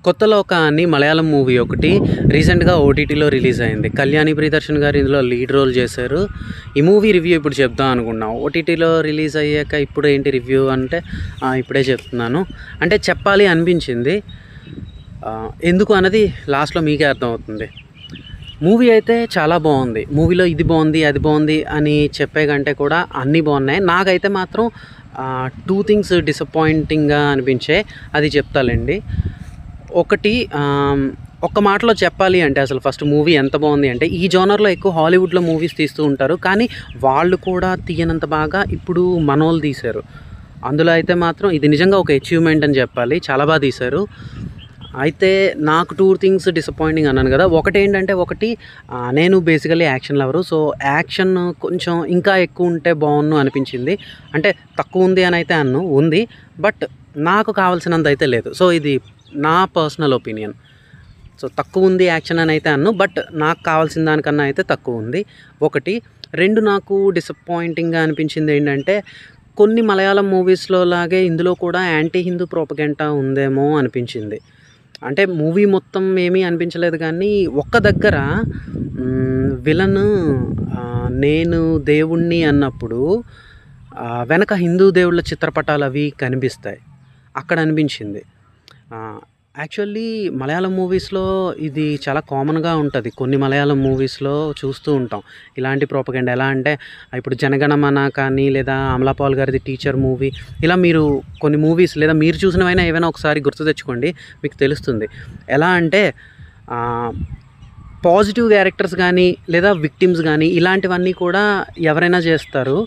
కొత్తలో ఒక అని మలయాళం మూవీ ఒకటి రీసెంట్గా ఓటీటీలో రిలీజ్ అయింది. కళ్యాణి ప్రియదర్శన్ గారు ఇందులో లీడ్ రోల్ చేశారు. ఈ మూవీ రివ్యూ ఇప్పుడు చెప్దాం అనుకున్నాం. ఓటీటీలో రిలీజ్ అయ్యాక ఇప్పుడు ఏంటి రివ్యూ అంటే ఇప్పుడే చెప్తున్నాను. అంటే చెప్పాలి అనిపించింది, ఎందుకు అన్నది లాస్ట్లో మీకే అర్థమవుతుంది. మూవీ అయితే చాలా బాగుంది. మూవీలో ఇది బాగుంది అది బాగుంది అని చెప్పే కంటే కూడా అన్నీ బాగున్నాయి. నాకైతే మాత్రం 2 థింగ్స్ డిసప్పాయింటింగ్గా అనిపించాయి, అది చెప్తాలండి. ఒకటి, ఒక్క మాటలో చెప్పాలి అంటే అసలు ఫస్ట్ మూవీ ఎంత బాగుంది అంటే, ఈ జోనర్లో ఎక్కువ హాలీవుడ్లో మూవీస్ తీస్తూ ఉంటారు, కానీ వాళ్ళు కూడా తీయనంత బాగా ఇప్పుడు మనోళ్ళు తీశారు. అందులో అయితే మాత్రం ఇది నిజంగా ఒక అచీవ్మెంట్ అని చెప్పాలి. చాలా బాగా తీశారు. అయితే నాకు 2 థింగ్స్ డిసప్పాయింటింగ్ అన్నాను కదా. ఒకటి నేను basically action lover. So action కొంచెం ఇంకా ఎక్కువ ఉంటే బాగుండు అనిపించింది. అంటే తక్కువ ఉంది అని అయితే ఉంది, బట్ నాకు కావాల్సినంత అయితే లేదు. సో ఇది నా పర్సనల్ ఒపీనియన్. సో తక్కువ ఉంది యాక్షన్ అని అయితే బట్ నాకు కావాల్సిన దానికన్నా అయితే తక్కువ ఉంది. 2 నాకు డిసప్పాయింటింగ్గా అనిపించింది ఏంటంటే, కొన్ని మలయాళం మూవీస్లో లాగే ఇందులో కూడా యాంటీ హిందూ ప్రోపగెండా ఉందేమో అనిపించింది. అంటే మూవీ మొత్తం ఏమీ అనిపించలేదు, కానీ ఒక్క దగ్గర విలన్ నేను దేవుణ్ణి అన్నప్పుడు వెనక హిందూ దేవుళ్ళ చిత్రపటాలు అవి కనిపిస్తాయి, అక్కడ అనిపించింది. యాక్చువల్లీ మలయాళం మూవీస్లో ఇది చాలా కామన్గా ఉంటుంది. కొన్ని మలయాళం మూవీస్లో చూస్తూ ఉంటాం ఇలాంటి ప్రోపగెండా. ఎలా అంటే ఇప్పుడు జనగణమన కానీ, లేదా అమలాపాల్ గారిది టీచర్ మూవీ, ఇలా మీరు కొన్ని మూవీస్ లేదా మీరు చూసినవైనా ఏవైనా ఒకసారి గుర్తు తెచ్చుకోండి, మీకు తెలుస్తుంది. ఎలా అంటే పాజిటివ్ క్యారెక్టర్స్ కానీ లేదా విక్టిమ్స్ కానీ ఇలాంటివన్నీ కూడా ఎవరైనా చేస్తారు,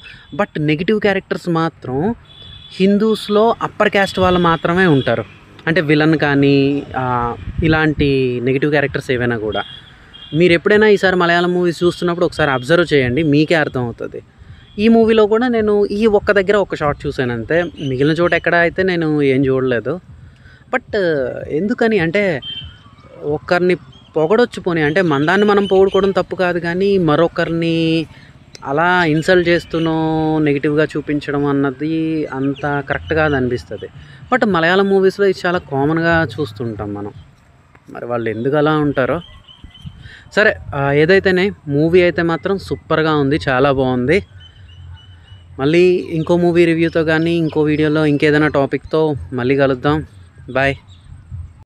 బట్ నెగిటివ్ క్యారెక్టర్స్ మాత్రం హిందూస్లో అప్పర్ క్యాస్ట్ వాళ్ళు మాత్రమే ఉంటారు. అంటే విలన్ కానీ ఇలాంటి నెగిటివ్ క్యారెక్టర్స్ ఏవైనా కూడా మీరు ఎప్పుడైనా ఈసారి మలయాళం మూవీస్ చూస్తున్నప్పుడు ఒకసారి అబ్జర్వ్ చేయండి, మీకే అర్థమవుతుంది. ఈ మూవీలో కూడా నేను ఈ ఒక్క దగ్గర ఒక షాట్ చూశాను అంతే, మిగిలిన చోట ఎక్కడ అయితే నేను ఏం చూడలేదు. బట్ ఎందుకని అంటే, ఒకరిని పొగడొచ్చు పోనీ, అంటే మందాన్ని మనం పొగుడుకోవడం తప్పు కాదు, కానీ మరొకరిని అలా ఇన్సల్ట్ చేస్తూనో నెగిటివ్గా చూపించడం అన్నది అంత కరెక్ట్ కాదు అనిపిస్తుంది. బట్ మలయాళం మూవీస్లో ఇది చాలా కామన్గా చూస్తుంటాం మనం. మరి వాళ్ళు ఎందుకు అలా ఉంటారో సరే. ఏదైతేనే మూవీ అయితే మాత్రం సూపర్గా ఉంది, చాలా బాగుంది. మళ్ళీ ఇంకో మూవీ రివ్యూతో కానీ ఇంకో వీడియోలో ఇంకేదైనా టాపిక్తో మళ్ళీ కలుద్దాం. బాయ్.